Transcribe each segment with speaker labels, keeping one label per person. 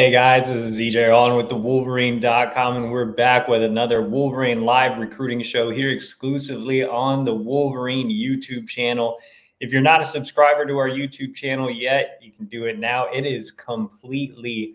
Speaker 1: Hey guys, this is EJ Holland with the Wolverine.com, and we're back with another Wolverine live recruiting show here exclusively on the Wolverine YouTube channel. If you're not a subscriber to our YouTube channel yet, you can do it now. It is completely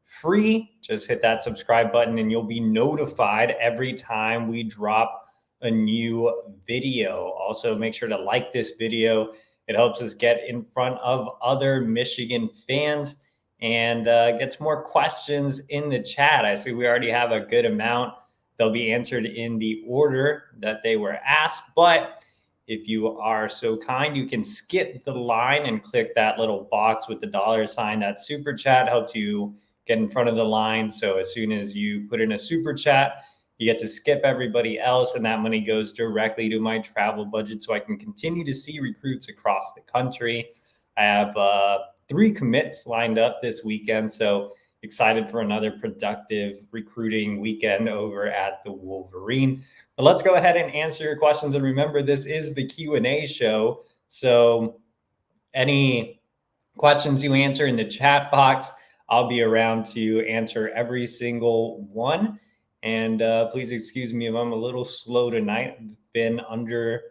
Speaker 1: free. Just hit that subscribe button and you'll be notified every time we drop a new video. Also, make sure to like this video. It helps us get in front of other Michigan fans and get some more questions in the chat. I see we already have a good amount. They'll be answered in the order that they were asked. But if you are so kind, you can skip the line and click that little box with the $sign. That super chat helps you get in front of the line. So as soon as you put in a super chat, you get to skip everybody else, and that money goes directly to my travel budget so I can continue to see recruits across the country. I have 3 commits lined up this weekend, so excited for another productive recruiting weekend over at the Wolverine. But let's go ahead and answer your questions. And remember, this is the Q&A show, so any questions you answer in the chat box, I'll be around to answer every single one. And please excuse me if I'm a little slow tonight. I've been under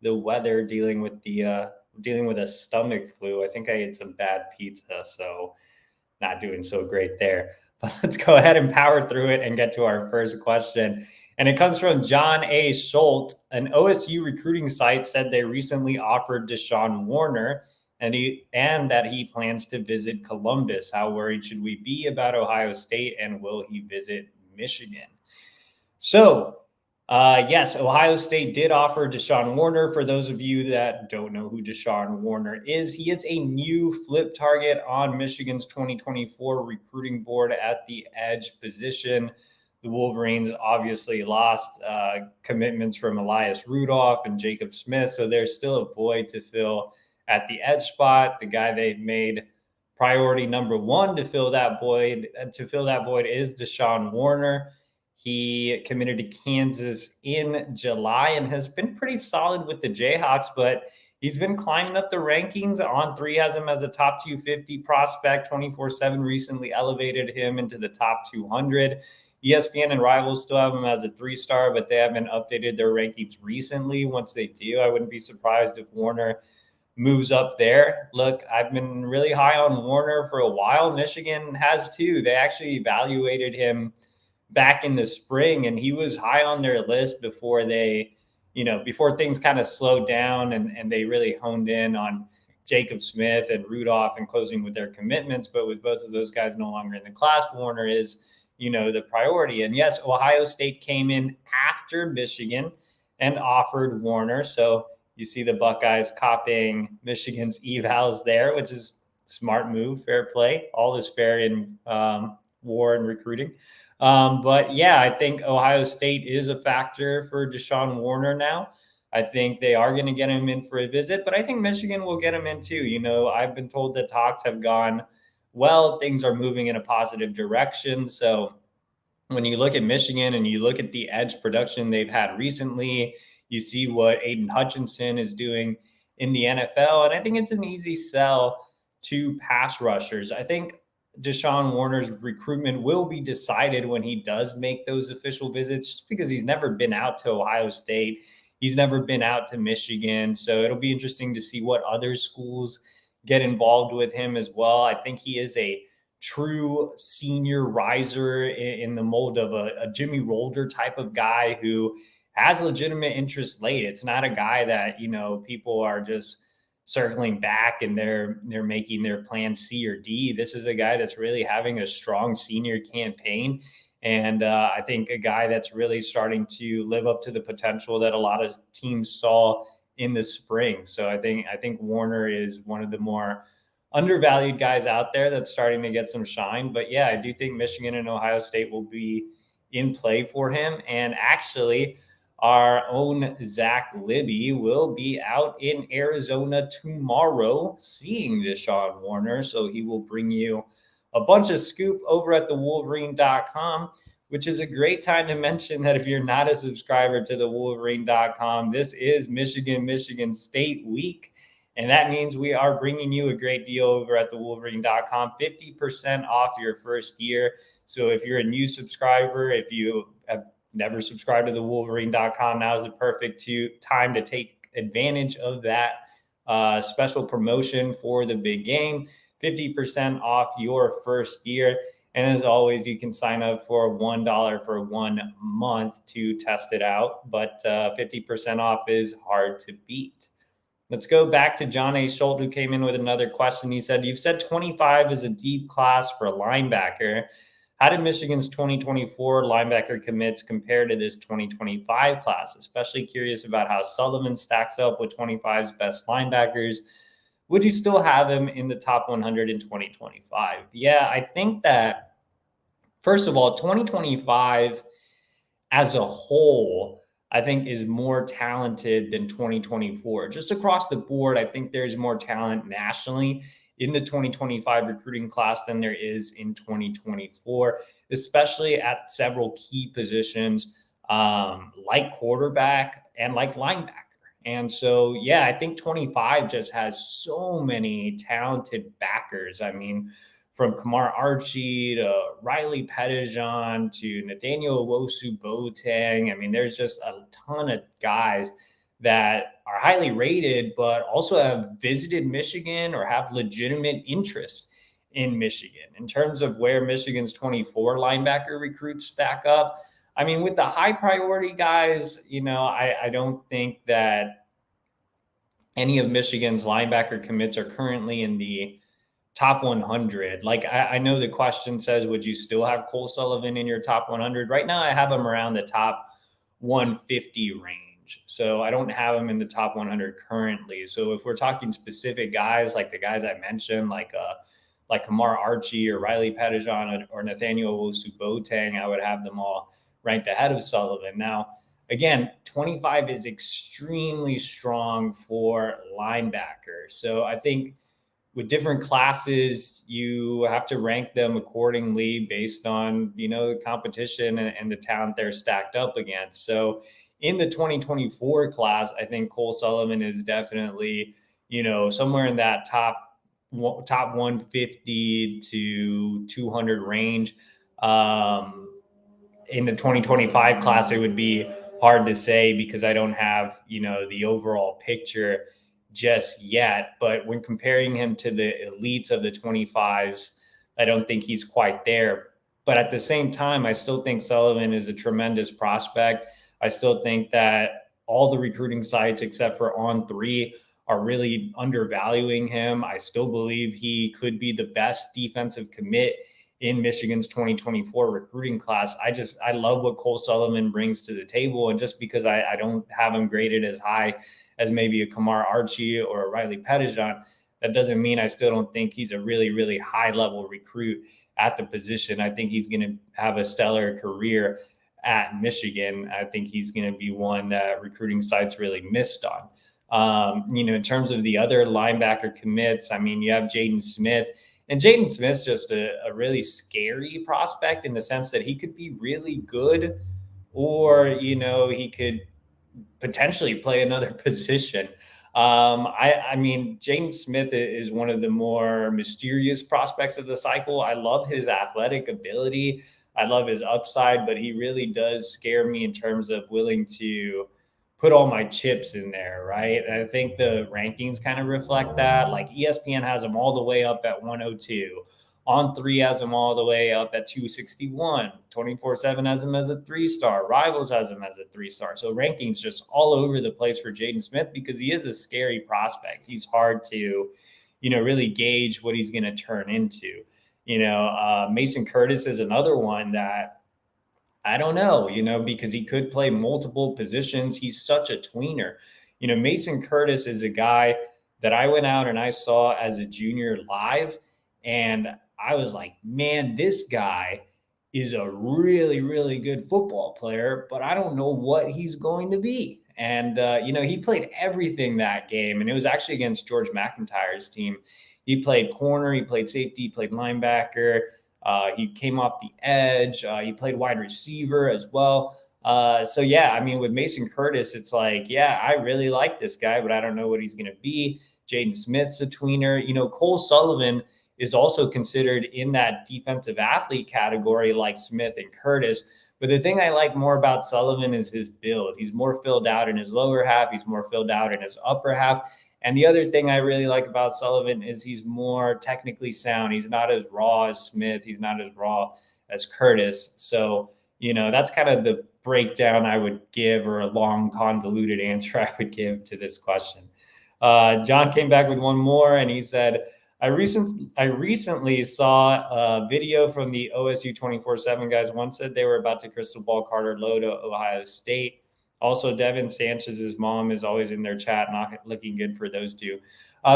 Speaker 1: the weather dealing with a stomach flu. I think I ate some bad pizza, so not doing so great there. But let's go ahead and power through it and get to our first question. And it comes from John A. Schultz. An OSU recruiting site said they recently offered Deshaun Warner and that he plans to visit Columbus. How worried should we be about Ohio State, and will he visit Michigan? So, yes, Ohio State did offer Deshaun Warner. For those of you that don't know who Deshaun Warner is, he is a new flip target on Michigan's 2024 recruiting board at the edge position. The Wolverines obviously lost commitments from Elias Rudolph and Jacob Smith, so there's still a void to fill at the edge spot. The guy they've made priority number 1 to fill that void is Deshaun Warner. He committed to Kansas in July and has been pretty solid with the Jayhawks, but he's been climbing up the rankings. On3 has him as a top 250 prospect. 24/7 recently elevated him into the top 200. ESPN and Rivals still have him as a 3-star, but they haven't updated their rankings recently. Once they do, I wouldn't be surprised if Warner moves up there. Look, I've been really high on Warner for a while. Michigan has too. They actually evaluated him back in the spring, and he was high on their list before things kind of slowed down and they really honed in on Jacob Smith and Rudolph and closing with their commitments. But with both of those guys no longer in the class, Warner is, the priority. And yes, Ohio State came in after Michigan and offered Warner. So you see the Buckeyes copying Michigan's evals there, which is a smart move, fair play. All is fair in war and recruiting. But yeah, I think Ohio State is a factor for Deshaun Warner now. I think they are going to get him in for a visit, but I think Michigan will get him in too. I've been told that talks have gone well. Things are moving in a positive direction. So when you look at Michigan and you look at the edge production they've had recently, you see what Aiden Hutchinson is doing in the NFL. And I think it's an easy sell to pass rushers. I think Deshaun Warner's recruitment will be decided when he does make those official visits, just because he's never been out to Ohio State. He's never been out to Michigan. So it'll be interesting to see what other schools get involved with him as well. I think he is a true senior riser in the mold of a Jimmy Rolder type of guy who has legitimate interest late. It's not a guy that, people are just circling back and they're making their plan C or D. This is a guy that's really having a strong senior campaign. And I think a guy that's really starting to live up to the potential that a lot of teams saw in the spring. So I think Warner is one of the more undervalued guys out there that's starting to get some shine. But yeah, I do think Michigan and Ohio State will be in play for him. And actually, our own Zach Libby will be out in Arizona tomorrow seeing Deshaun Warner. So he will bring you a bunch of scoop over at the Wolverine.com, which is a great time to mention that if you're not a subscriber to the Wolverine.com, this is Michigan State week. And that means we are bringing you a great deal over at thewolverine.com, 50% off your first year. So if you're a new subscriber, if you have never subscribed to thewolverine.com, now is the perfect time to take advantage of that special promotion for the big game, 50% off your first year. And as always, you can sign up for $1 for 1 month to test it out, but 50% off is hard to beat. Let's go back to John A. Schultz, who came in with another question. He said, you've said 25 is a deep class for a linebacker. How did Michigan's 2024 linebacker commits compare to this 2025 class? Especially curious about how Sullivan stacks up with 25's best linebackers. Would you still have him in the top 100 in 2025? Yeah, I think that, first of all, 2025 as a whole, I think is more talented than 2024. Just across the board, I think there's more talent nationally in the 2025 recruiting class than there is in 2024, especially at several key positions like quarterback and like linebacker. And so, yeah, I think 25 just has so many talented backers. I mean, from Kamar Archie to Riley Pettijohn to Nathaniel Owosu-Boateng. I mean, there's just a ton of guys that are highly rated, but also have visited Michigan or have legitimate interest in Michigan. In terms of where Michigan's 24 linebacker recruits stack up, I mean, with the high priority guys, I don't think that any of Michigan's linebacker commits are currently in the top 100. Like, I know the question says, would you still have Cole Sullivan in your top 100? Right now, I have him around the top 150 range. So I don't have him in the top 100 currently. So if we're talking specific guys, like the guys I mentioned, like Kamar Archie or Riley Pettijohn or Nathaniel Owosu-Boateng, I would have them all ranked ahead of Sullivan. Now, again, 25 is extremely strong for linebacker. So I think with different classes, you have to rank them accordingly based on, the competition and the talent they're stacked up against. So in the 2024 class, I think Cole Sullivan is definitely, somewhere in that top 150 to 200 range. In the 2025 class, it would be hard to say because I don't have, the overall picture just yet. But when comparing him to the elites of the 25s, I don't think he's quite there. But at the same time, I still think Sullivan is a tremendous prospect. I still think that all the recruiting sites, except for On3, are really undervaluing him. I still believe he could be the best defensive commit in Michigan's 2024 recruiting class. I love what Cole Sullivan brings to the table. And just because I don't have him graded as high as maybe a Kamar Archie or a Riley Pettijohn, that doesn't mean I still don't think he's a really, really high level recruit at the position. I think he's going to have a stellar career at Michigan. I think he's going to be one that recruiting sites really missed on. In terms of the other linebacker commits, I mean, you have Jaden Smith. And Jaden Smith's just a really scary prospect in the sense that he could be really good, or, he could potentially play another position. I mean, Jaden Smith is one of the more mysterious prospects of the cycle. I love his athletic ability. I love his upside, but he really does scare me in terms of willing to put all my chips in there, right? And I think the rankings kind of reflect that. Like ESPN has him all the way up at 102. On3 has him all the way up at 261. 24/7 has him as a 3-star. Rivals has him as a 3-star. So rankings just all over the place for Jaden Smith because he is a scary prospect. He's hard to, really gauge what he's going to turn into. Mason Curtis is another one that I don't know, because he could play multiple positions. He's such a tweener. Mason Curtis is a guy that I went out and I saw as a junior live. And I was like, man, this guy is a really, really good football player, but I don't know what he's going to be. And, he played everything that game. And it was actually against George McIntyre's team. He played corner, he played safety, he played linebacker. He came off the edge. He played wide receiver as well. So, yeah, I mean, with Mason Curtis, it's like, yeah, I really like this guy, but I don't know what he's going to be. Jaden Smith's a tweener. Cole Sullivan is also considered in that defensive athlete category like Smith and Curtis. But the thing I like more about Sullivan is his build. He's more filled out in his lower half. He's more filled out in his upper half. And the other thing I really like about Sullivan is he's more technically sound. He's not as raw as Smith. He's not as raw as Curtis. So, that's kind of the breakdown I would give, or a long, convoluted answer I would give to this question. John came back with one more, and he said, I recently saw a video from the OSU 24/7 guys. One said they were about to crystal ball Carter Lowe to Ohio State. Also, Devin Sanchez's mom is always in their chat, not looking good for those two.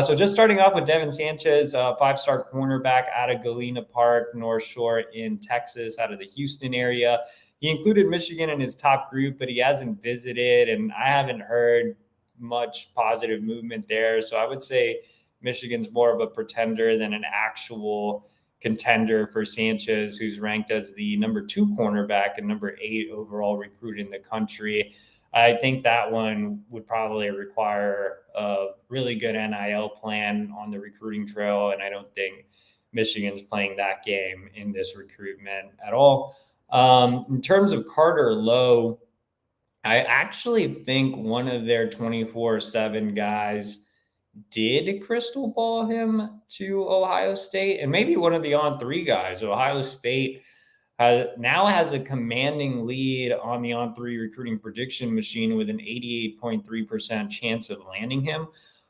Speaker 1: So just starting off with Devin Sanchez, 5-star cornerback out of Galena Park, North Shore in Texas, out of the Houston area. He included Michigan in his top group, but he hasn't visited, and I haven't heard much positive movement there. So I would say Michigan's more of a pretender than an actual contender for Sanchez, who's ranked as the number 2 cornerback and number 8 overall recruit in the country. I think that one would probably require a really good NIL plan on the recruiting trail, and I don't think Michigan's playing that game in this recruitment at all. In terms of Carter Lowe, I actually think one of their 24/7 guys did crystal ball him to Ohio State, and maybe one of the on-3 guys. Ohio State now has a commanding lead on the on-3 recruiting prediction machine with an 88.3% chance of landing him.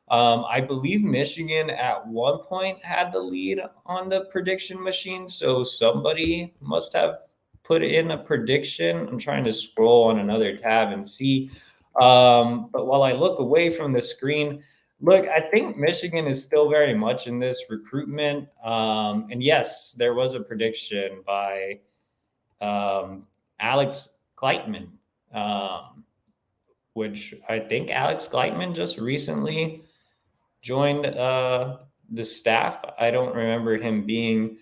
Speaker 1: I believe Michigan at one point had the lead on the prediction machine, so somebody must have put in a prediction. I'm trying to scroll on another tab and see. But while I look away from the screen, look, I think Michigan is still very much in this recruitment. And yes, there was a prediction by Alex Gleitman, which I think Alex Gleitman just recently joined the staff. I don't remember him being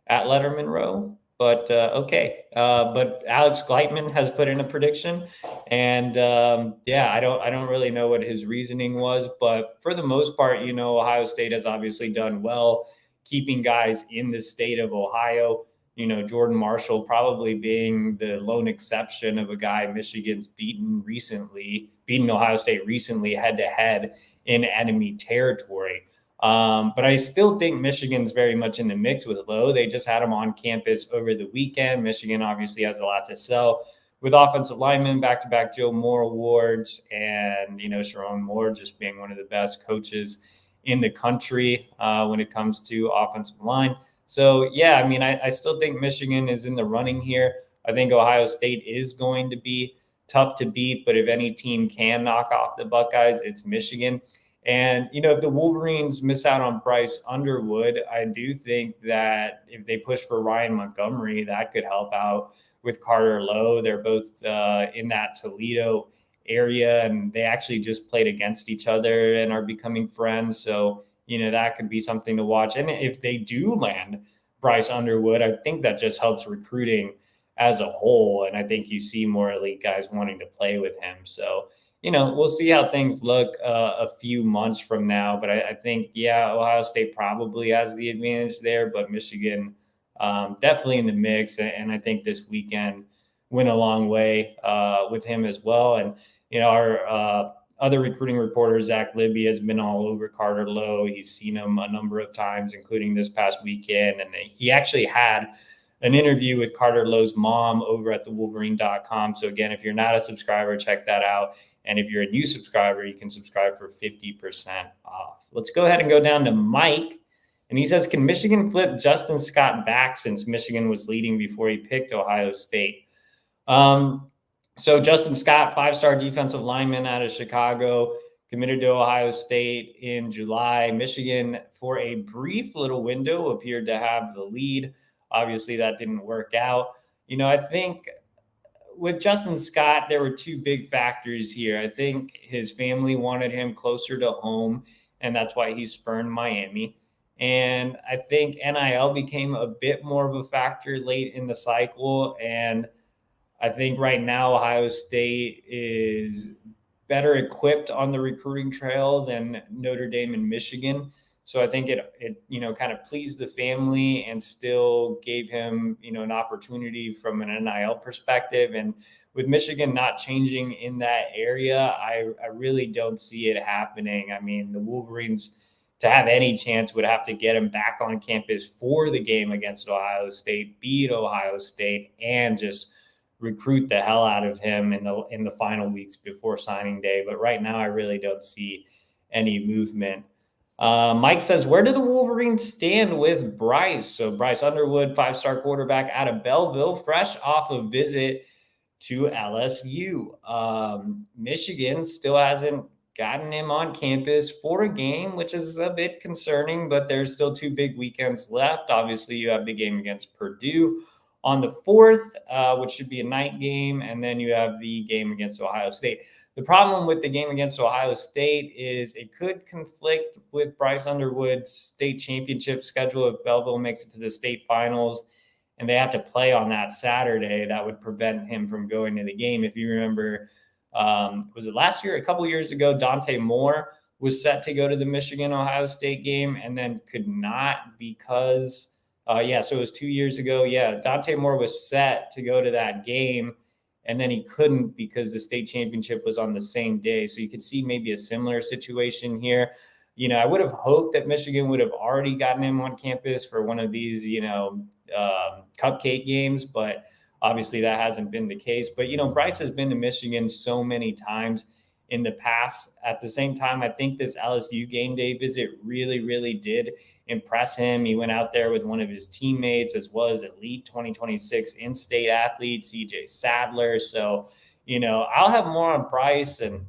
Speaker 1: at Letterman Row, but okay. But Alex Gleitman has put in a prediction, and I don't really know what his reasoning was, but for the most part, Ohio State has obviously done well keeping guys in the state of Ohio. Jordan Marshall probably being the lone exception of a guy Michigan's beaten Ohio State recently head-to-head in enemy territory. But I still think Michigan's very much in the mix with Lowe. They just had him on campus over the weekend. Michigan obviously has a lot to sell with offensive linemen, back-to-back Joe Moore awards, and, Sharon Moore just being one of the best coaches in the country when it comes to offensive line. So, yeah, I still think Michigan is in the running here. I think Ohio State is going to be tough to beat, but if any team can knock off the Buckeyes, it's Michigan. And, if the Wolverines miss out on Bryce Underwood, I do think that if they push for Ryan Montgomery, that could help out with Carter Lowe. They're both in that Toledo area, and they actually just played against each other and are becoming friends. So, that could be something to watch. And if they do land Bryce Underwood, I think that just helps recruiting as a whole. And I think you see more elite guys wanting to play with him. So, we'll see how things look a few months from now. But I think, Ohio State probably has the advantage there, but Michigan definitely in the mix. And I think this weekend went a long way with him as well. And, our other recruiting reporter, Zach Libby, has been all over Carter Lowe. He's seen him a number of times, including this past weekend. And he actually had an interview with Carter Lowe's mom over at thewolverine.com. So again, if you're not a subscriber, check that out. And if you're a new subscriber, you can subscribe for 50% off. Let's go ahead and go down to Mike. And he says, can Michigan flip Justin Scott back since Michigan was leading before he picked Ohio State? So Justin Scott, 5-star defensive lineman out of Chicago, committed to Ohio State in July. Michigan, for a brief little window, appeared to have the lead. Obviously, that didn't work out. I think with Justin Scott, there were two big factors here. I think his family wanted him closer to home, and that's why he spurned Miami. And I think NIL became a bit more of a factor late in the cycle. And I think right now Ohio State is better equipped on the recruiting trail than Notre Dame and Michigan. So I think it kind of pleased the family and still gave him, an opportunity from an NIL perspective. And with Michigan not changing in that area, I really don't see it happening. I mean, the Wolverines, to have any chance, would have to get him back on campus for the game against Ohio State, beat Ohio State, and just recruit the hell out of him in the final weeks before signing day. But right now, I really don't see any movement. Mike says, where do the Wolverines stand with Bryce? So Bryce Underwood, 5-star quarterback out of Belleville, fresh off a visit to LSU. Michigan still hasn't gotten him on campus for a game, which is a bit concerning, but there's still 2 big weekends left. Obviously, you have the game against Purdue on the 4th, which should be a night game, and then you have the game against Ohio State. The problem with the game against Ohio State is it could conflict with Bryce Underwood's state championship schedule if Belleville makes it to the state finals and they have to play on that Saturday. That would prevent him from going to the game. If you remember, was it last year? A couple years ago, Dante Moore was set to go to the Michigan-Ohio State game and then could not because so it was 2 years ago. Yeah, Dante Moore was set to go to that game, and then he couldn't because the state championship was on the same day. So you could see maybe a similar situation here. I would have hoped that Michigan would have already gotten him on campus for one of these, cupcake games, but obviously that hasn't been the case. But, Bryce has been to Michigan so many times in the past. At the same time, I think this LSU game day visit really, really did impress him. He went out there with one of his teammates as well as elite 2026 in-state athlete, CJ Sadler. So, I'll have more on Bryce and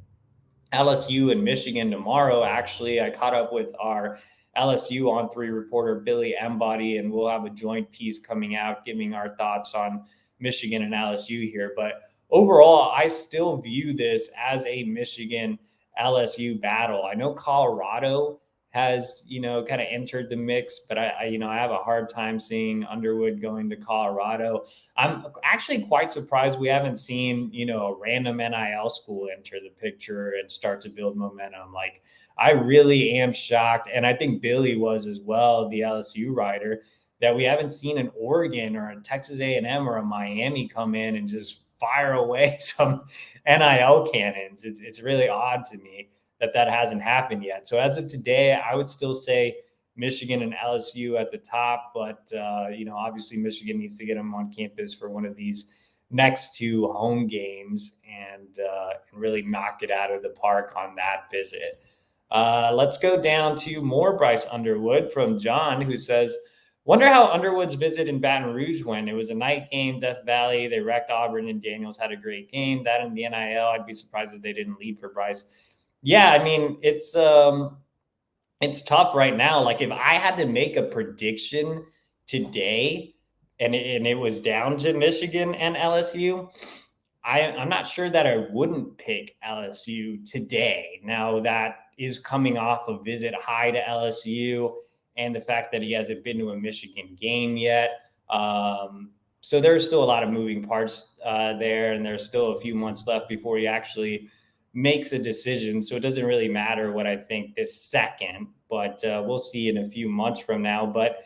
Speaker 1: LSU and Michigan tomorrow. Actually, I caught up with our LSU On 3 reporter, Billy Embody, and we'll have a joint piece coming out giving our thoughts on Michigan and LSU here. But overall, I still view this as a Michigan LSU battle. I know Colorado has, kind of entered the mix, but I have a hard time seeing Underwood going to Colorado. I'm actually quite surprised we haven't seen, a random NIL school enter the picture and start to build momentum. Like, I really am shocked. And I think Billy was as well, the LSU writer, that we haven't seen an Oregon or a Texas A&M or a Miami come in and just fire away some NIL cannons. It's really odd to me that hasn't happened yet. So as of today, I would still say Michigan and LSU at the top, but obviously Michigan needs to get them on campus for one of these next 2 home games and really knock it out of the park on that visit. Let's go down to more Bryce Underwood from John, who says, wonder how Underwood's visit in Baton Rouge went. It was a night game, Death Valley. They wrecked Auburn, and Daniels had a great game. That and the NIL, I'd be surprised if they didn't lead for Bryce. Yeah, I mean, it's tough right now. Like, if I had to make a prediction today and it was down to Michigan and LSU, I'm not sure that I wouldn't pick LSU today. Now, that is coming off a visit high to LSU and the fact that he hasn't been to a Michigan game yet. So there's still a lot of moving parts there, and there's still a few months left before he actually makes a decision. So it doesn't really matter what I think this second, but we'll see in a few months from now. But,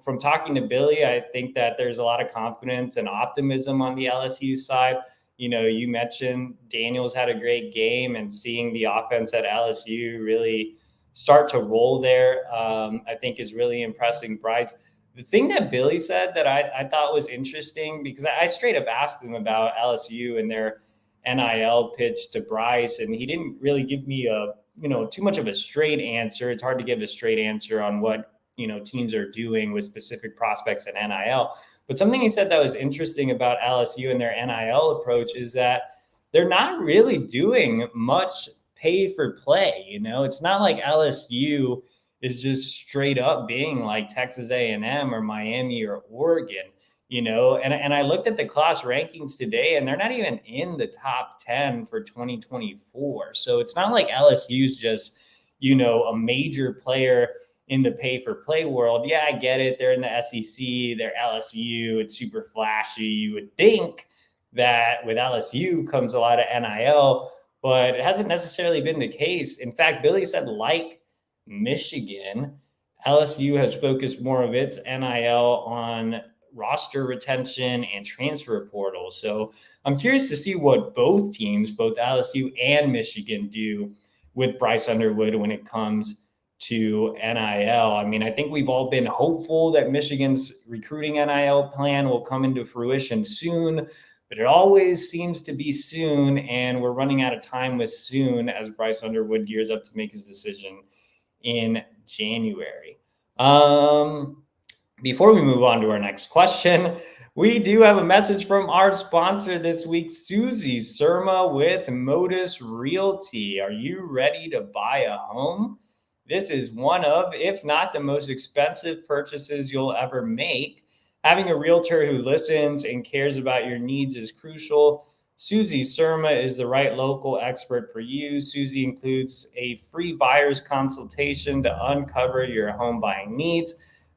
Speaker 1: from talking to Billy, I think that there's a lot of confidence and optimism on the LSU side. You mentioned Daniels had a great game, and seeing the offense at LSU really start to roll there, I think is really impressing Bryce. The thing that Billy said that I thought was interesting, because I straight up asked him about LSU and their NIL pitch to Bryce, and he didn't really give me too much of a straight answer. It's hard to give a straight answer on what, teams are doing with specific prospects and NIL. But something he said that was interesting about LSU and their NIL approach is that they're not really doing much pay for play. It's not like LSU is just straight up being like Texas A&M or Miami or Oregon. And I looked at the class rankings today, and they're not even in the top 10 for 2024. So it's not like LSU's just, a major player in the pay for play world. Yeah, I get it. They're in the SEC, they're LSU. It's super flashy. You would think that with LSU comes a lot of NIL, but it hasn't necessarily been the case. In fact, Billy said, like Michigan, LSU has focused more of its NIL on roster retention and transfer portal. So I'm curious to see what both teams, both LSU and Michigan, do with Bryce Underwood when it comes to NIL. I mean, I think we've all been hopeful that Michigan's recruiting NIL plan will come into fruition soon, but it always seems to be soon, and we're running out of time with soon as Bryce Underwood gears up to make his decision in January. Before we move on to our next question, we do have a message from our sponsor this week, Susie Surma with Modus Realty. Are you ready to buy a home? This is one of, if not the most expensive purchases you'll ever make. Having a realtor who listens and cares about your needs is crucial. Susie Surma is the right local expert for you. Susie includes a free buyer's consultation to uncover your home buying needs,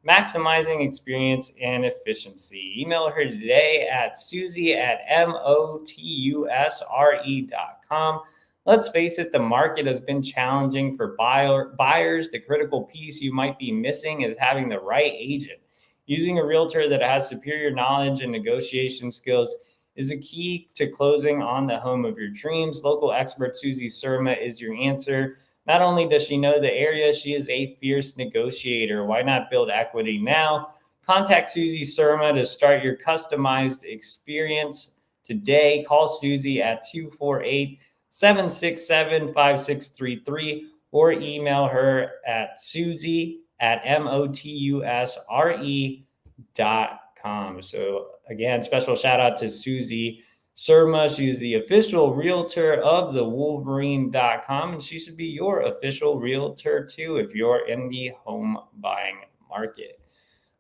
Speaker 1: maximizing experience and efficiency. Email her today at susie@motusre.com. Let's face it, the market has been challenging for buyers. The critical piece you might be missing is having the right agent. Using a realtor that has superior knowledge and negotiation skills is a key to closing on the home of your dreams. Local expert Susie Surma is your answer. Not only does she know the area, she is a fierce negotiator. Why not build equity now? Contact Susie Surma to start your customized experience today. Call Susie at 248-767-5633 or email her at susie@motusre.com. So again, special shout out to Susie Surma. She's the official realtor of the Wolverine.com, and she should be your official realtor too if you're in the home buying market.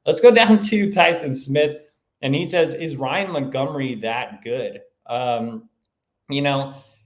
Speaker 1: Let's go down to Tyson Smith, and he says, is Ryan Montgomery that good?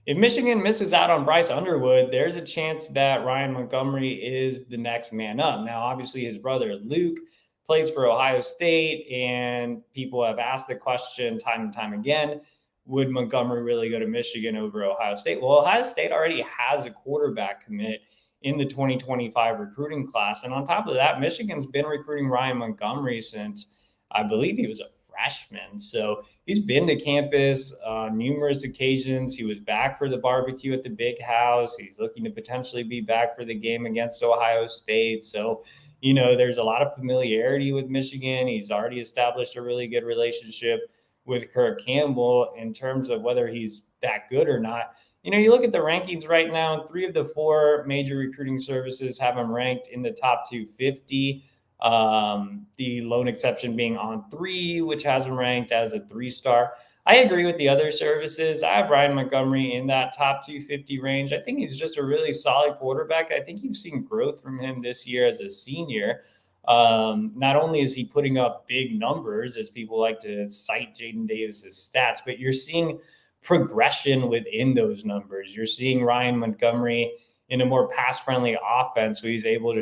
Speaker 1: If Michigan misses out on Bryce Underwood, there's a chance that Ryan Montgomery is the next man up. Now, obviously, his brother Luke plays for Ohio State, and people have asked the question time and time again, would Montgomery really go to Michigan over Ohio State? Well, Ohio State already has a quarterback commit in the 2025 recruiting class. And on top of that, Michigan's been recruiting Ryan Montgomery since I believe he was a freshman. So he's been to campus on numerous occasions. He was back for the barbecue at the Big House. He's looking to potentially be back for the game against Ohio State. So, there's a lot of familiarity with Michigan. He's already established a really good relationship with Kirk Campbell. In terms of whether he's that good or not, you look at the rankings right now, 3 of the 4 major recruiting services have him ranked in the top 250. The lone exception being On3, which has him ranked as a 3-star. I agree with the other services. I have Ryan Montgomery in that top 250 range. I think he's just a really solid quarterback. I think you've seen growth from him this year as a senior. Not only is he putting up big numbers, as people like to cite Jaden Davis's stats, but you're seeing progression within those numbers. You're seeing Ryan Montgomery in a more pass-friendly offense, so he's able to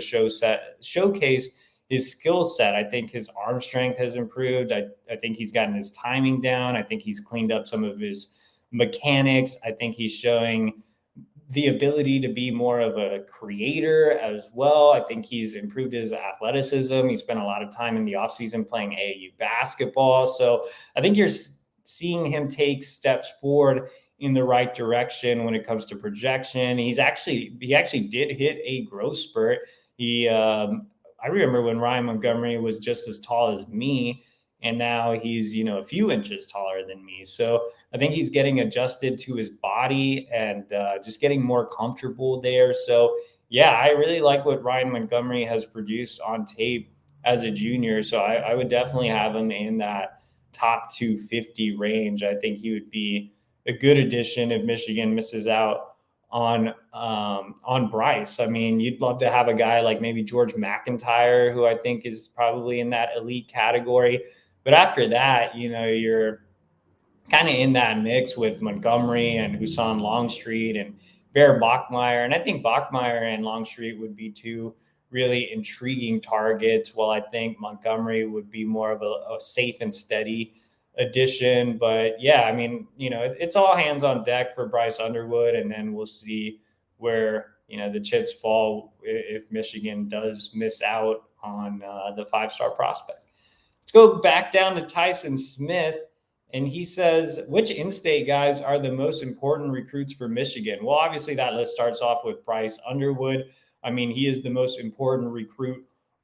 Speaker 1: showcase his skill set. I think his arm strength has improved. I think he's gotten his timing down. I think he's cleaned up some of his mechanics. I think he's showing the ability to be more of a creator as well. I think he's improved his athleticism. He spent a lot of time in the offseason playing AAU basketball. So I think you're seeing him take steps forward in the right direction when it comes to projection. He actually did hit a growth spurt. I remember when Ryan Montgomery was just as tall as me, and now he's, a few inches taller than me. So I think he's getting adjusted to his body and just getting more comfortable there. So yeah, I really like what Ryan Montgomery has produced on tape as a junior. So I would definitely have him in that top 250 range. I think he would be a good addition if Michigan misses out on Bryce. I mean, you'd love to have a guy like maybe George McIntyre, who I think is probably in that elite category. But after that, you're kind of in that mix with Montgomery and Husan Longstreet and Bear Bachmeier. And I think Bachmeier and Longstreet would be 2 really intriguing targets, while I think Montgomery would be more of a safe and steady addition. But yeah, I mean, it's all hands on deck for Bryce Underwood, and then we'll see where the chips fall if Michigan does miss out on the 5-star prospect. Let's go back down to Tyson Smith. And he says, which in-state guys are the most important recruits for Michigan? Well, obviously that list starts off with Bryce Underwood. I mean, he is the most important recruit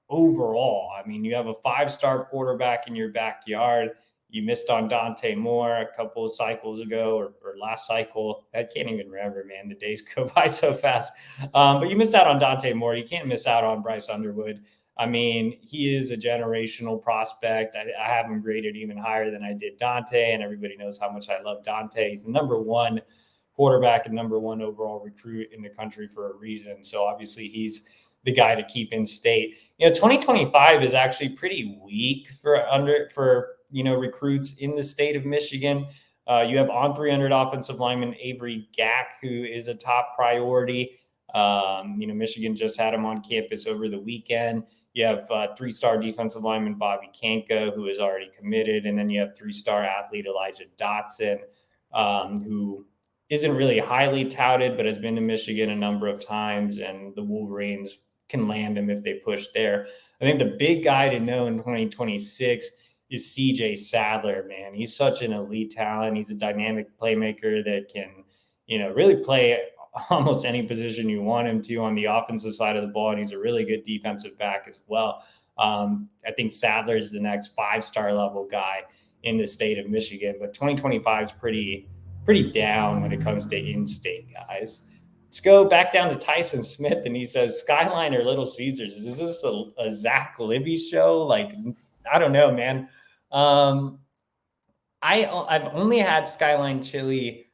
Speaker 1: overall. I mean, you have a 5-star quarterback in your backyard. You missed on Dante Moore a couple of cycles ago, or last cycle. I can't even remember, man. The days go by so fast. But you missed out on Dante Moore. You can't miss out on Bryce Underwood. I mean, he is a generational prospect. I have him graded even higher than I did Dante, and everybody knows how much I love Dante. He's the number 1 quarterback and number 1 overall recruit in the country for a reason. So obviously he's the guy to keep in state. 2025 is actually pretty weak for recruits in the state of Michigan. You have on 300 offensive lineman Avery Gack, who is a top priority. Michigan just had him on campus over the weekend. You have 3-star defensive lineman Bobby Kanka, who is already committed. And then you have 3-star athlete Elijah Dotson, who isn't really highly touted, but has been to Michigan a number of times. And the Wolverines can land him if they push there. I think the big guy to know in 2026 is CJ Sadler, man. He's such an elite talent. He's a dynamic playmaker that can, really play almost any position you want him to on the offensive side of the ball. And he's a really good defensive back as well. I think Sadler is the next 5-star level guy in the state of Michigan, but 2025 is pretty down when it comes to in-state guys. Let's go back down to Tyson Smith, and he says, Skyline or Little Caesars? Is this a Zach Libby show? Like, I don't know, man. I've only had Skyline chili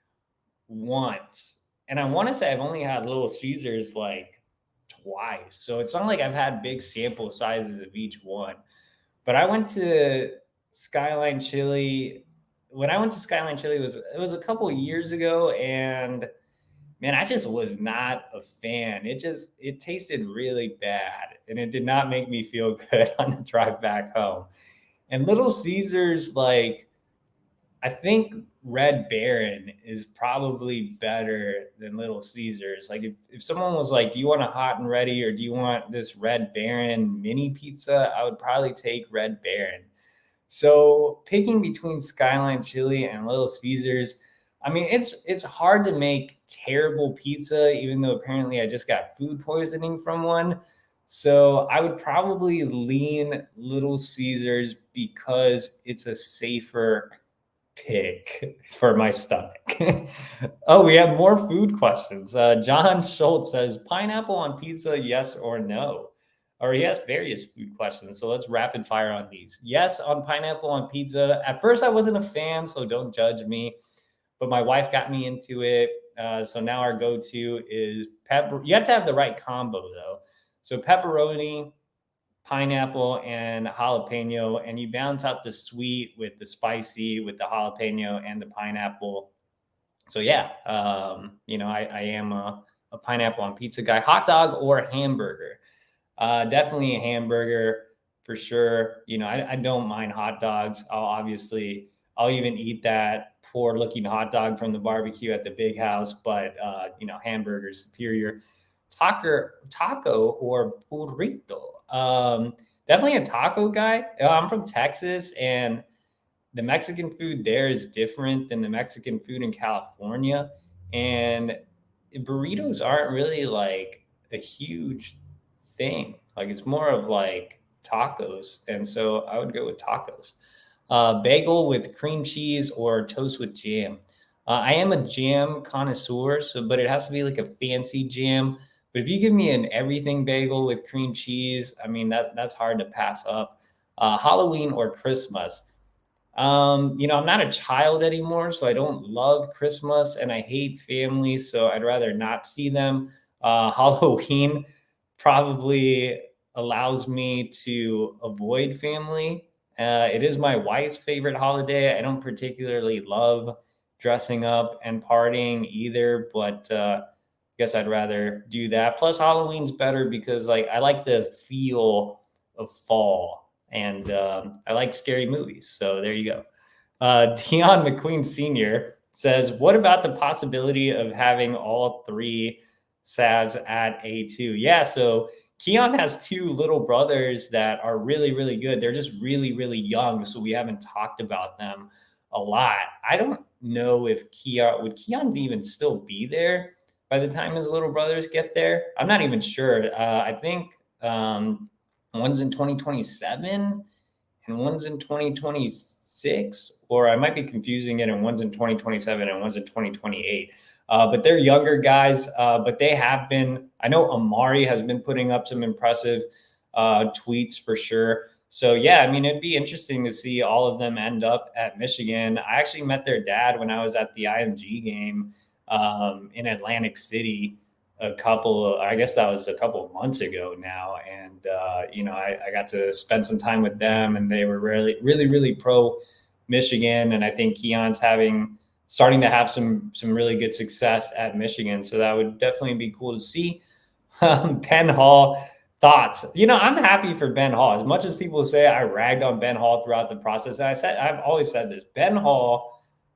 Speaker 1: once. And I want to say I've only had Little Caesars like twice. So it's not like I've had big sample sizes of each one. But I went to Skyline Chili. When I went to Skyline Chili, it was a couple of years ago. And man, I just was not a fan. It tasted really bad. And it did not make me feel good on the drive back home. And Little Caesars, like, I think Red Baron is probably better than Little Caesars. Like if someone was like, do you want a hot and ready or do you want this Red Baron mini pizza? I would probably take Red Baron. So picking between Skyline Chili and Little Caesars, I mean, it's hard to make terrible pizza, even though apparently I just got food poisoning from one. So I would probably lean Little Caesars because it's a safer pick for my stomach. Oh, we have more food questions. John Schultz says, pineapple on pizza, yes or no? Or he has various food questions. So let's rapid fire on these. Yes, on pineapple on pizza. At first, I wasn't a fan, so don't judge me. But my wife got me into it. So now our go-to is pepper. You have to have the right combo, though. So pepperoni, pineapple, and jalapeno, and you balance out the sweet with the spicy, with the jalapeno and the pineapple. So yeah, I am a pineapple on pizza guy. Hot dog or hamburger? Definitely a hamburger for sure. I don't mind hot dogs. I'll even eat that poor looking hot dog from the barbecue at the big house, but hamburger's superior. Taco or burrito? Definitely a taco guy. I'm from Texas, and the Mexican food there is different than the Mexican food in California. And burritos aren't really like a huge thing. Like it's more of like tacos. And so I would go with tacos. Bagel with cream cheese or toast with jam. I am a jam connoisseur, but it has to be like a fancy jam. But if you give me an everything bagel with cream cheese, I mean, that's hard to pass up. Halloween or Christmas? I'm not a child anymore, so I don't love Christmas and I hate family, so I'd rather not see them. Halloween probably allows me to avoid family. It is my wife's favorite holiday. I don't particularly love dressing up and partying either, but guess I'd rather do that. Plus Halloween's better because I like the feel of fall and I like scary movies. So there you go. Dion McQueen Sr. says, what about the possibility of having all three Savs at A2? Yeah, so Keon has two little brothers that are really, really good. They're just really, really young, so we haven't talked about them a lot. I don't know if Keon even still be there by the time his little brothers get there. I'm not even sure. I think one's in 2027 and one's in 2026, or I might be confusing it, and one's in 2027 and one's in 2028. But they're younger guys, but they have been, I know Amari has been putting up some impressive tweets for sure. So yeah, I mean, it'd be interesting to see all of them end up at Michigan. I actually met their dad when I was at the IMG game in Atlantic City I guess that was a couple of months ago now. And, I got to spend some time with them, and they were really, really, really pro Michigan. And I think Keon's starting to have some really good success at Michigan. So that would definitely be cool to see. Ben Hall thoughts. I'm happy for Ben Hall. As much as people say I ragged on Ben Hall throughout the process, I've always said this. Ben Hall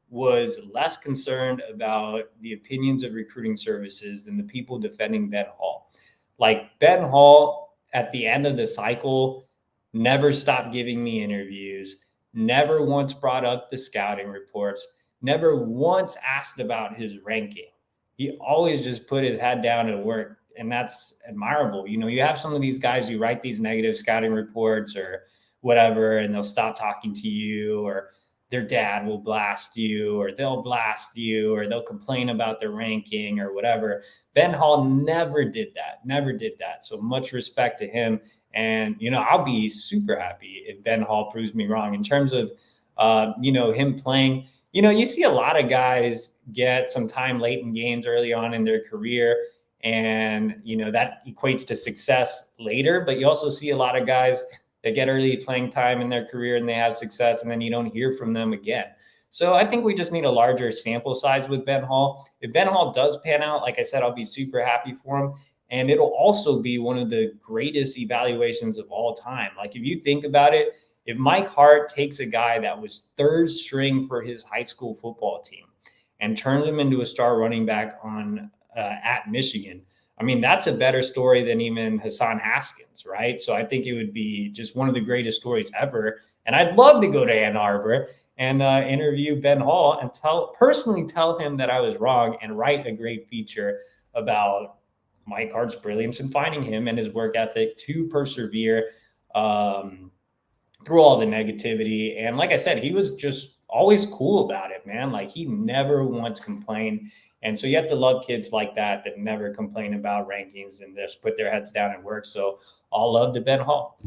Speaker 1: was less concerned about the opinions of recruiting services than the people defending Ben Hall. Like Ben Hall at the end of the cycle never stopped giving me interviews, never once brought up the scouting reports, never once asked about his ranking. He always just put his head down and worked. And that's admirable. You have some of these guys who write these negative scouting reports or whatever, and they'll stop talking to you, or their dad will blast you, or they'll blast you, or they'll complain about their ranking or whatever. Ben Hall never did that. So much respect to him. And, I'll be super happy if Ben Hall proves me wrong in terms of, him playing. You see a lot of guys get some time late in games early on in their career, and, that equates to success later. But you also see a lot of guys that get early playing time in their career and they have success, and then you don't hear from them again. So I think we just need a larger sample size with Ben Hall. If Ben Hall does pan out, like I said, I'll be super happy for him. And it'll also be one of the greatest evaluations of all time. Like, if you think about it, if Mike Hart takes a guy that was third string for his high school football team and turns him into a star running back at Michigan, I mean, that's a better story than even Hassan Haskins, right? So I think it would be just one of the greatest stories ever. And I'd love to go to Ann Arbor and interview Ben Hall and personally tell him that I was wrong, and write a great feature about Mike Hart's brilliance in finding him and his work ethic to persevere through all the negativity. And like I said, he was just always cool about it, man. Like, he never once complained. And so you have to love kids like that never complain about rankings and just put their heads down and work. So all love to Ben Hall.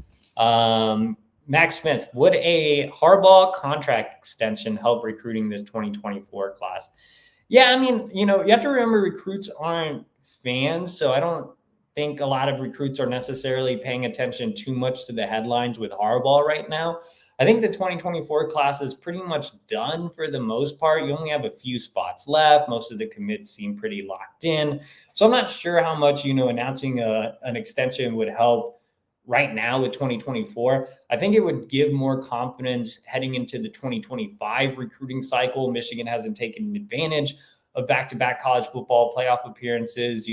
Speaker 1: Max Smith, would a Harbaugh contract extension help recruiting this 2024 class? Yeah, I mean, you have to remember recruits aren't fans. So I don't think a lot of recruits are necessarily paying attention too much to the headlines with Harbaugh right now. I think the 2024 class is pretty much done for the most part. You only have a few spots left. Most of the commits seem pretty locked in. So I'm not sure how much, announcing an extension would help right now with 2024. I think it would give more confidence heading into the 2025 recruiting cycle. Michigan hasn't taken advantage of back-to-back college football playoff appearances.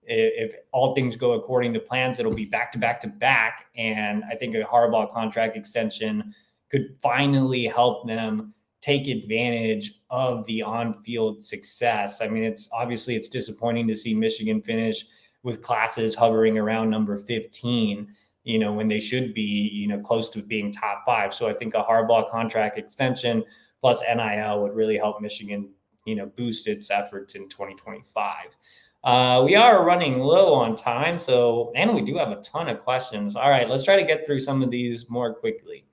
Speaker 1: If all things go according to plans, it'll be back to back to back. And I think a Harbaugh contract extension could finally help them take advantage of the on-field success. I mean, it's disappointing to see Michigan finish with classes hovering around number 15, when they should be, close to being top 5. So I think a Harbaugh contract extension plus NIL would really help Michigan, boost its efforts in 2025. We are running low on time, and we do have a ton of questions. All right, let's try to get through some of these more quickly.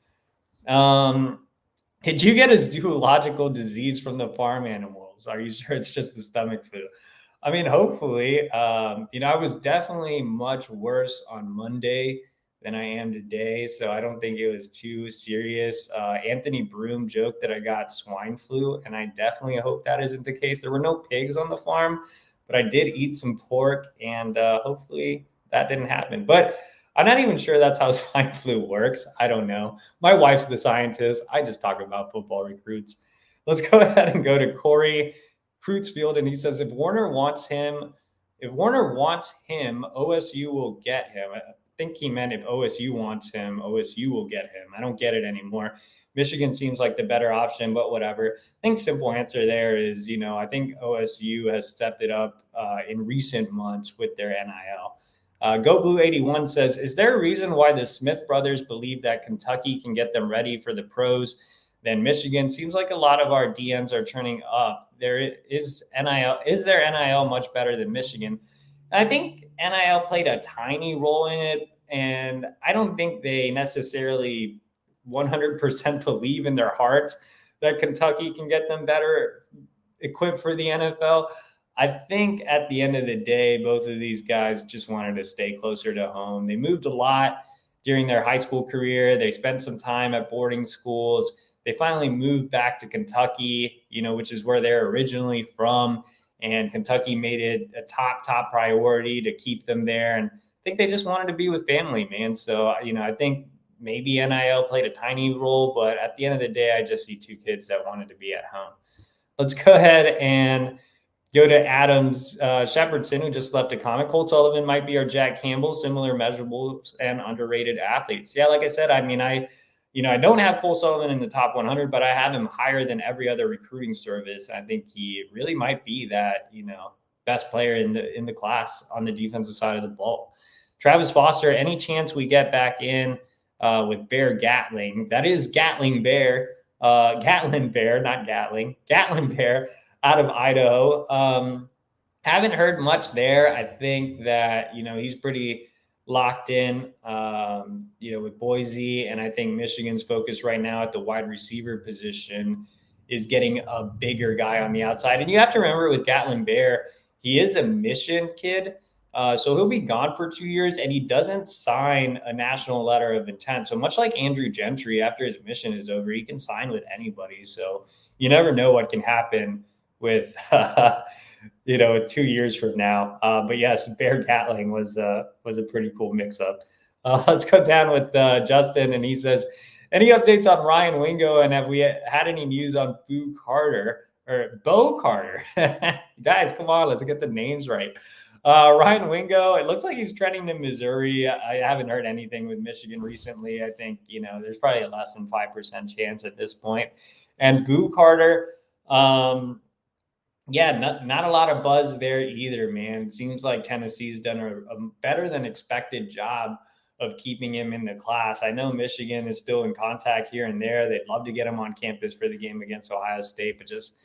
Speaker 1: Did you get a zoological disease from the farm animals? Are you sure it's just the stomach flu? I mean, hopefully. I was definitely much worse on Monday than I am today, so I don't think it was too serious. Anthony Broom joked that I got swine flu, and I definitely hope that isn't the case. There were no pigs on the farm, but I did eat some pork, and hopefully that didn't happen. But I'm not even sure that's how swine flu works. I don't know. My wife's the scientist. I just talk about football recruits. Let's go ahead and go to Corey Cruitsfield, and he says if Warner wants him, OSU will get him. I think he meant if OSU wants him, OSU will get him. I don't get it anymore. Michigan seems like the better option, but whatever. I think simple answer there is, I think OSU has stepped it up in recent months with their NIL. Go Blue 81 says, is there a reason why the Smith brothers believe that Kentucky can get them ready for the pros than Michigan? Seems like a lot of our DNs are turning up. There is NIL. Is their NIL much better than Michigan? I think NIL played a tiny role in it, and I don't think they necessarily 100% believe in their hearts that Kentucky can get them better equipped for the NFL. I think at the end of the day, both of these guys just wanted to stay closer to home. They moved a lot during their high school career. They spent some time at boarding schools. They finally moved back to Kentucky, which is where they're originally from. And Kentucky made it a top priority to keep them there. And I think they just wanted to be with family, man. So, I think maybe NIL played a tiny role, but at the end of the day, I just see two kids that wanted to be at home. Let's go ahead and go to Adams Shepardson, who just left a comment. Colt Sullivan might be our Jack Campbell, similar measurables and underrated athletes. Yeah, like I said, I don't have Colt Sullivan in the top 100, but I have him higher than every other recruiting service. I think he really might be that, best player in the class on the defensive side of the ball. Travis Foster, any chance we get back in with Bear Gatling? That is Gatlin Bear, not Gatling, Gatlin Bear out of Idaho. Haven't heard much there. I think that, he's pretty locked in, with Boise. And I think Michigan's focus right now at the wide receiver position is getting a bigger guy on the outside. And you have to remember with Gatlin Bear, he is a mission kid. So he'll be gone for 2 years, and he doesn't sign a national letter of intent. So much like Andrew Gentry, after his mission is over, he can sign with anybody. So you never know what can happen with, 2 years from now. But yes, Bear Gatling was a pretty cool mix-up. Let's go down with Justin, and he says, any updates on Ryan Wingo, and have we had any news on Bo Carter? Guys, come on, let's get the names right. Ryan Wingo, it looks like he's trending to Missouri. I haven't heard anything with Michigan recently. I think, there's probably a less than 5% chance at this point. And Bo Carter, not a lot of buzz there either, man. It seems like Tennessee's done a better than expected job of keeping him in the class. I know Michigan is still in contact here and there. They'd love to get him on campus for the game against Ohio State, but just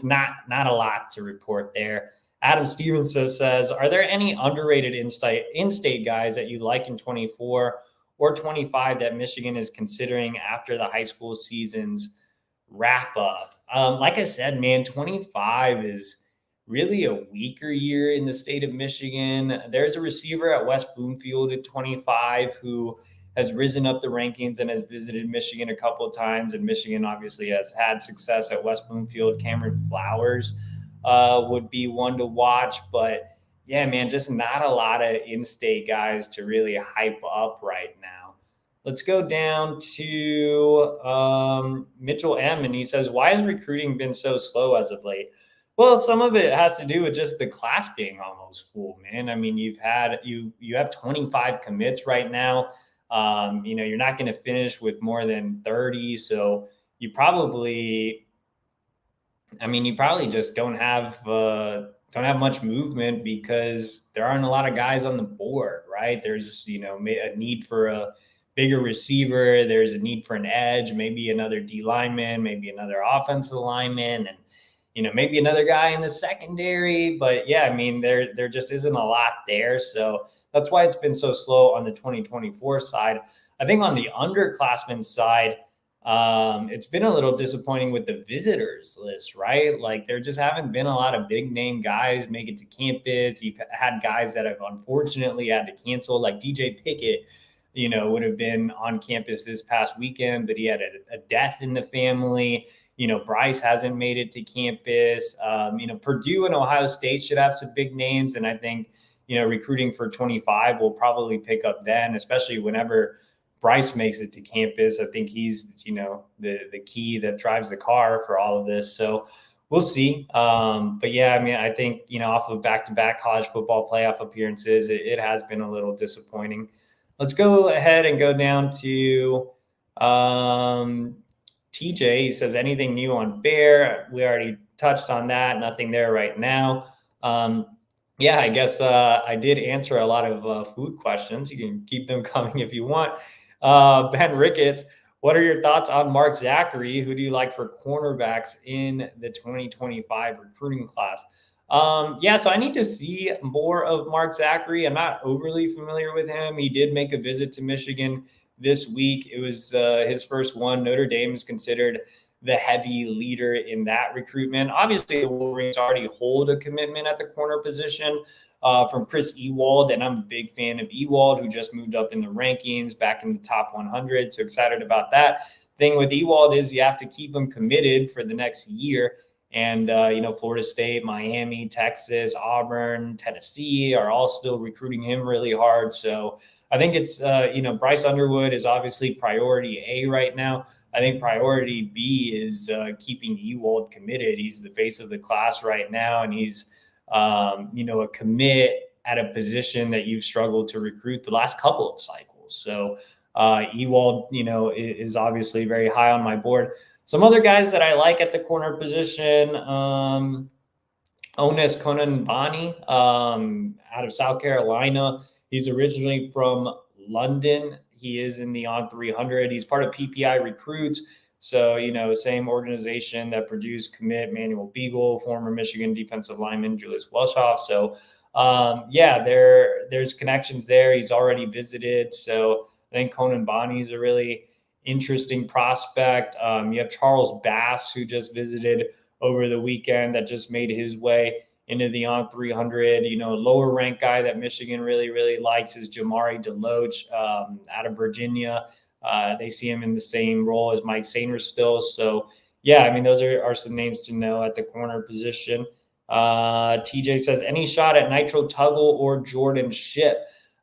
Speaker 1: not a lot to report there. Adam Stevenson says, are there any underrated in-state guys that you like in 24 or 25 that Michigan is considering after the high school season's wrap up? Like I said, man, 25 is really a weaker year in the state of Michigan. There's a receiver at West Bloomfield at 25 who has risen up the rankings and has visited Michigan a couple of times. And Michigan obviously has had success at West Bloomfield. Cameron Flowers would be one to watch. But yeah, man, just not a lot of in-state guys to really hype up right now. Let's go down to Mitchell M. And he says, why has recruiting been so slow as of late? Well, some of it has to do with just the class being almost full, man. I mean, you have 25 commits right now. You're not going to finish with more than 30. So you probably just don't have much movement because there aren't a lot of guys on the board, right? There's, a need for a bigger receiver. There's a need for an edge, maybe another D lineman, maybe another offensive lineman, and, maybe another guy in the secondary. But yeah, I mean, there just isn't a lot there. So that's why it's been so slow on the 2024 side. I think on the underclassmen side, it's been a little disappointing with the visitors list, right? Like there just haven't been a lot of big name guys make it to campus. You've had guys that have unfortunately had to cancel, like DJ Pickett, would have been on campus this past weekend, but he had a death in the family. Bryce hasn't made it to campus. Purdue and Ohio State should have some big names. And I think, recruiting for 25 will probably pick up then, especially whenever Bryce makes it to campus. I think he's, the key that drives the car for all of this. So we'll see. But yeah, I mean, I think, off of back-to-back college football playoff appearances, it has been a little disappointing. Let's go ahead and go down to TJ. He says, anything new on Bear? We already touched on that. Nothing there right now. Yeah, I guess I did answer a lot of food questions. You can keep them coming if you want. Ben Ricketts, what are your thoughts on Mark Zachary? Who do you like for cornerbacks in the 2025 recruiting class? Yeah, so I need to see more of Mark Zachary. I'm not overly familiar with him. He did make a visit to Michigan this week. It was his first one. Notre Dame is considered the heavy leader in that recruitment. Obviously, the Wolverines already hold a commitment at the corner position from Chris Ewald, and I'm a big fan of Ewald, who just moved up in the rankings back in the top 100. So excited about that. Thing with Ewald is you have to keep him committed for the next year. And, Florida State, Miami, Texas, Auburn, Tennessee are all still recruiting him really hard. So I think it's, Bryce Underwood is obviously priority A right now. I think priority B is keeping Ewald committed. He's the face of the class right now, and he's, a commit at a position that you've struggled to recruit the last couple of cycles. So Ewald, is obviously very high on my board. Some other guys that I like at the corner position, Ones Konanbani out of South Carolina. He's originally from London. He is in the On 300. He's part of PPI Recruits. So, same organization that produced commit Manuel Beagle, former Michigan defensive lineman Julius Welshoff. So, there's connections there. He's already visited. So I think Konanbani is a really interesting prospect. You have Charles Bass, who just visited over the weekend, that just made his way into the On 300. Lower ranked guy that Michigan really, really likes is Jamari Deloach out of Virginia. They see him in the same role as Mike Sainers still. So, yeah, I mean, those are some names to know at the corner position. TJ says, any shot at Nitro Tuggle or Jordan Shipp?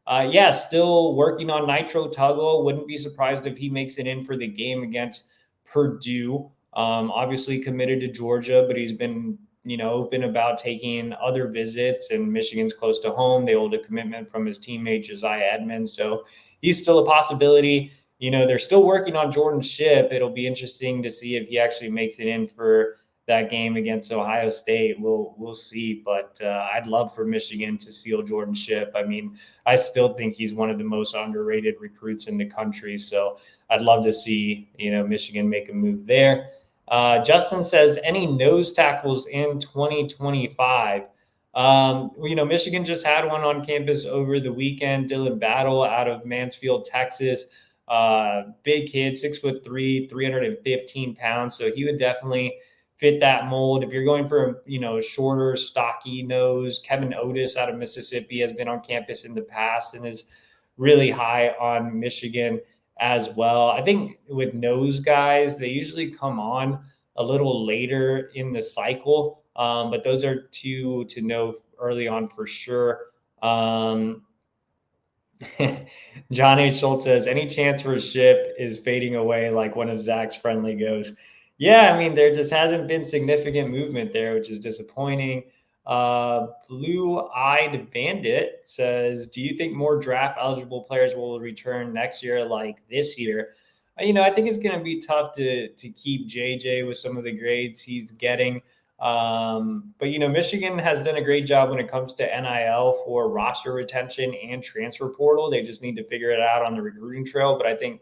Speaker 1: Yeah, still working on Nitro Tuggle. Wouldn't be surprised if he makes it in for the game against Purdue. Obviously committed to Georgia, but he's been, open about taking other visits, and Michigan's close to home. They hold a commitment from his teammate, Josiah Edmonds. So he's still a possibility. They're still working on Jordan Shipp. It'll be interesting to see if he actually makes it in for that game against Ohio State. We'll see, but I'd love for Michigan to steal Jordan Shipp. I mean, I still think he's one of the most underrated recruits in the country. So I'd love to see, Michigan make a move there. Justin says, any nose tackles in 2025? Michigan just had one on campus over the weekend. Dylan Battle out of Mansfield, Texas. Big kid, 6'3", 315 pounds. So he would definitely fit that mold. If you're going for a shorter, stocky nose, Kevin Otis out of Mississippi has been on campus in the past and is really high on Michigan as well. I think with nose guys, they usually come on a little later in the cycle, but those are two to know early on for sure. John H. Schultz says, any chance for Shipp is fading away like one of Zach's friendly goes? Yeah, I mean, there just hasn't been significant movement there, which is disappointing. Blue-Eyed Bandit says, do you think more draft-eligible players will return next year like this year? I think it's going to be tough to keep JJ with some of the grades he's getting. But Michigan has done a great job when it comes to NIL for roster retention and transfer portal. They just need to figure it out on the recruiting trail. But I think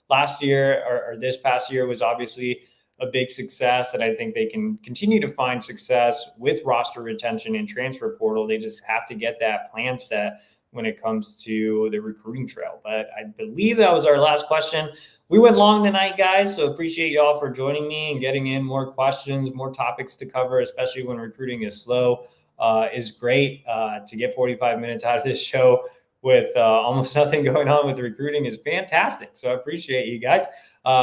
Speaker 1: last year or this past year was obviously a big success, and I think they can continue to find success with roster retention and transfer portal. They just have to get that plan set when it comes to the recruiting trail. But I believe that was our last question. We went long tonight, guys, so appreciate y'all for joining me and getting in more questions, more topics to cover, especially when recruiting is slow. Is great to get 45 minutes out of this show with almost nothing going on with recruiting is fantastic. So I appreciate you guys.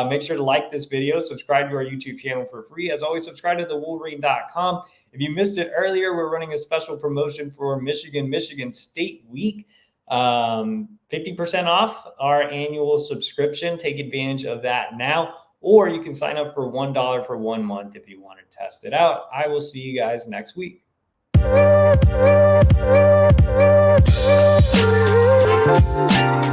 Speaker 1: Make sure to like this video, subscribe to our YouTube channel for free. As always, subscribe to the Wolverine.com. If you missed it earlier, we're running a special promotion for Michigan State Week. 50% off our annual subscription. Take advantage of that now, or you can sign up for $1 for 1 month if you want to test it out. I will see you guys next week.